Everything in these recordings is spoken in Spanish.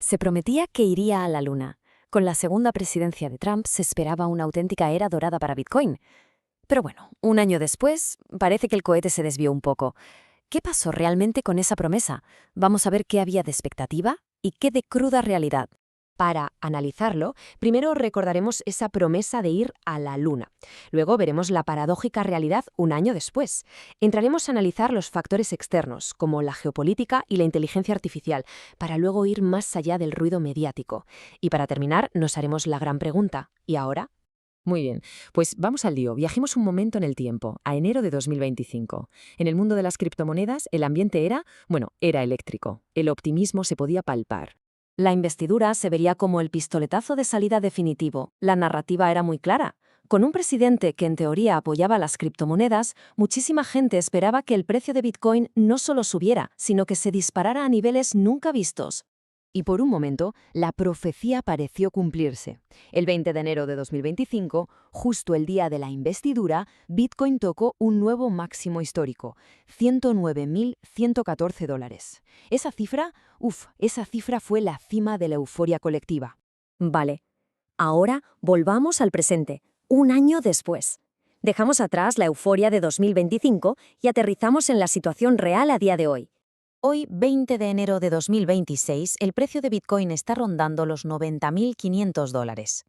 Se prometía que iría a la Luna. Con la segunda presidencia de Trump se esperaba una auténtica era dorada para Bitcoin. Pero bueno, un año después, parece que el cohete se desvió un poco. ¿Qué pasó realmente con esa promesa? Vamos a ver qué había de expectativa y qué de cruda realidad. Para analizarlo, primero recordaremos esa promesa de ir a la Luna. Luego veremos la paradójica realidad un año después. Entraremos a analizar los factores externos, como la geopolítica y la inteligencia artificial, para luego ir más allá del ruido mediático. Y para terminar, nos haremos la gran pregunta: ¿y ahora? Muy bien, pues vamos al lío. Viajemos un momento en el tiempo, a enero de 2025. En el mundo de las criptomonedas, el ambiente era eléctrico. El optimismo se podía palpar. La investidura se vería como el pistoletazo de salida definitivo. La narrativa era muy clara. Con un presidente que en teoría apoyaba las criptomonedas, muchísima gente esperaba que el precio de Bitcoin no solo subiera, sino que se disparara a niveles nunca vistos. Y por un momento, la profecía pareció cumplirse. El 20 de enero de 2025, justo el día de la investidura, Bitcoin tocó un nuevo máximo histórico: $109.114. Esa cifra fue la cima de la euforia colectiva. Vale, ahora volvamos al presente, un año después. Dejamos atrás la euforia de 2025 y aterrizamos en la situación real a día de hoy. Hoy, 20 de enero de 2026, el precio de Bitcoin está rondando los $90.500.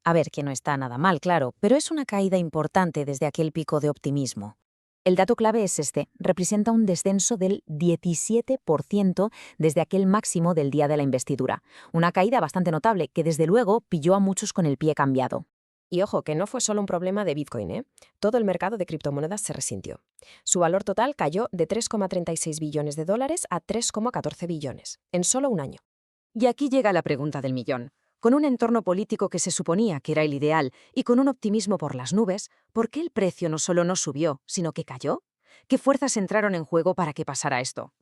A ver, que no está nada mal, claro, pero es una caída importante desde aquel pico de optimismo. El dato clave es este: representa un descenso del 17% desde aquel máximo del día de la investidura. Una caída bastante notable que desde luego pilló a muchos con el pie cambiado. Y ojo, que no fue solo un problema de Bitcoin, ¿eh? Todo el mercado de criptomonedas se resintió. Su valor total cayó de 3,36 billones de dólares a 3,14 billones, en solo un año. Y aquí llega la pregunta del millón. Con un entorno político que se suponía que era el ideal y con un optimismo por las nubes, ¿por qué el precio no solo no subió, sino que cayó? ¿Qué fuerzas entraron en juego para que pasara esto?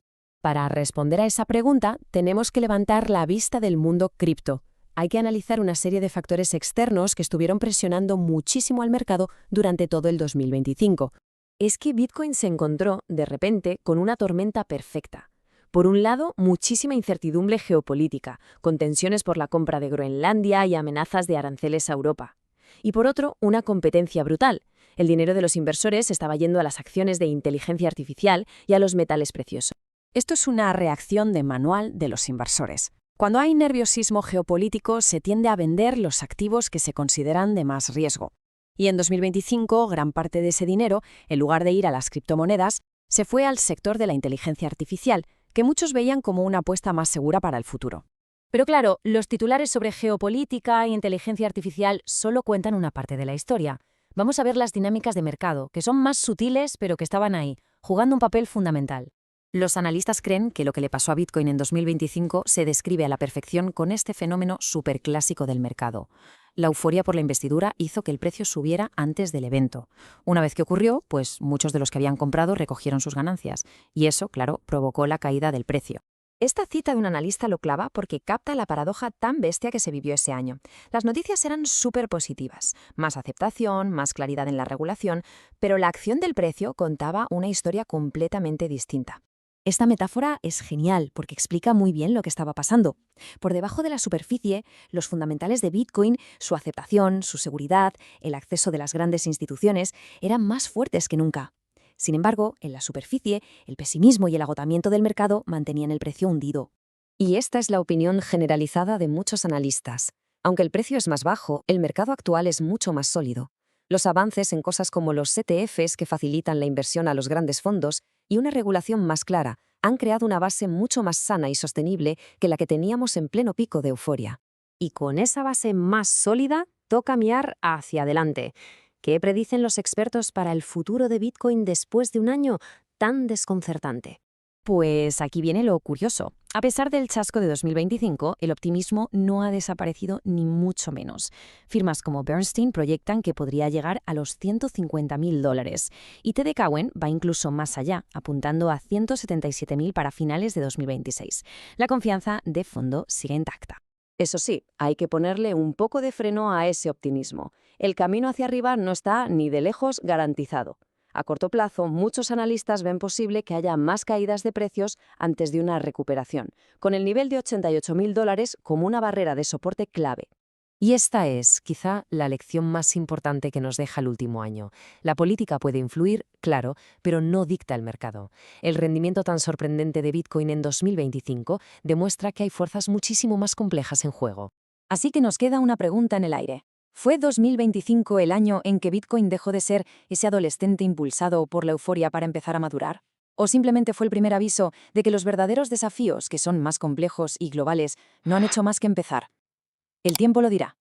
Para responder a esa pregunta, tenemos que levantar la vista del mundo cripto. Hay que analizar una serie de factores externos que estuvieron presionando muchísimo al mercado durante todo el 2025. Es que Bitcoin se encontró, de repente, con una tormenta perfecta. Por un lado, muchísima incertidumbre geopolítica, con tensiones por la compra de Groenlandia y amenazas de aranceles a Europa. Y por otro, una competencia brutal. El dinero de los inversores estaba yendo a las acciones de inteligencia artificial y a los metales preciosos. Esto es una reacción de manual de los inversores. Cuando hay nerviosismo geopolítico, se tiende a vender los activos que se consideran de más riesgo. Y en 2025, gran parte de ese dinero, en lugar de ir a las criptomonedas, se fue al sector de la inteligencia artificial, que muchos veían como una apuesta más segura para el futuro. Pero claro, los titulares sobre geopolítica e inteligencia artificial solo cuentan una parte de la historia. Vamos a ver las dinámicas de mercado, que son más sutiles, pero que estaban ahí, jugando un papel fundamental. Los analistas creen que lo que le pasó a Bitcoin en 2025 se describe a la perfección con este fenómeno superclásico del mercado. La euforia por la investidura hizo que el precio subiera antes del evento. Una vez que ocurrió, pues muchos de los que habían comprado recogieron sus ganancias, y eso, claro, provocó la caída del precio. Esta cita de un analista lo clava porque capta la paradoja tan bestia que se vivió ese año. Las noticias eran súper positivas: más aceptación, más claridad en la regulación, pero la acción del precio contaba una historia completamente distinta. Esta metáfora es genial porque explica muy bien lo que estaba pasando. Por debajo de la superficie, los fundamentales de Bitcoin, su aceptación, su seguridad, el acceso de las grandes instituciones, eran más fuertes que nunca. Sin embargo, en la superficie, el pesimismo y el agotamiento del mercado mantenían el precio hundido. Y esta es la opinión generalizada de muchos analistas. Aunque el precio es más bajo, el mercado actual es mucho más sólido. Los avances en cosas como los ETFs, que facilitan la inversión a los grandes fondos, y una regulación más clara han creado una base mucho más sana y sostenible que la que teníamos en pleno pico de euforia. Y con esa base más sólida, toca mirar hacia adelante. ¿Qué predicen los expertos para el futuro de Bitcoin después de un año tan desconcertante? Pues aquí viene lo curioso. A pesar del chasco de 2025, el optimismo no ha desaparecido ni mucho menos. Firmas como Bernstein proyectan que podría llegar a los $150.000 y TD Cowen va incluso más allá, apuntando a 177.000 para finales de 2026. La confianza de fondo sigue intacta. Eso sí, hay que ponerle un poco de freno a ese optimismo. El camino hacia arriba no está ni de lejos garantizado. A corto plazo, muchos analistas ven posible que haya más caídas de precios antes de una recuperación, con el nivel de $88.000 como una barrera de soporte clave. Y esta es, quizá, la lección más importante que nos deja el último año. La política puede influir, claro, pero no dicta el mercado. El rendimiento tan sorprendente de Bitcoin en 2025 demuestra que hay fuerzas muchísimo más complejas en juego. Así que nos queda una pregunta en el aire. ¿Fue 2025 el año en que Bitcoin dejó de ser ese adolescente impulsado por la euforia para empezar a madurar? ¿O simplemente fue el primer aviso de que los verdaderos desafíos, que son más complejos y globales, no han hecho más que empezar? El tiempo lo dirá.